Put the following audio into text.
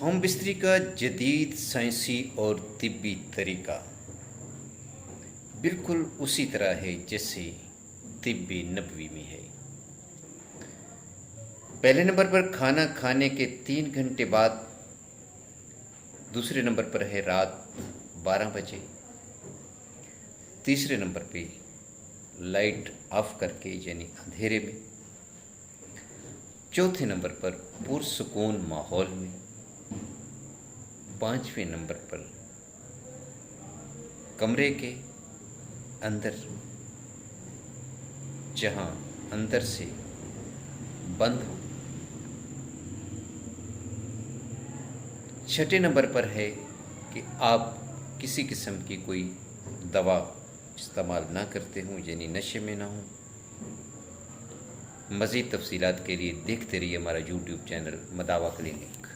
हम बिस्तरी का जदीद साइंसी और तिब्बी तरीका बिल्कुल उसी तरह है जैसे तिब्बी नबवी में है। पहले नंबर पर खाना खाने के 3 घंटे बाद, दूसरे नंबर पर है रात 12 बजे, तीसरे नंबर पे लाइट ऑफ करके यानी अंधेरे में, चौथे नंबर पर पुरसुकून माहौल में, पांचवें नंबर पर कमरे के अंदर जहां अंदर से बंद हो, छठे नंबर पर है कि आप किसी किस्म की कोई दवा इस्तेमाल ना करते हों यानी नशे में ना हों। मज़ीद तफसीलात के लिए देखते रहिए हमारा यूट्यूब चैनल मदावा क्लिनिक।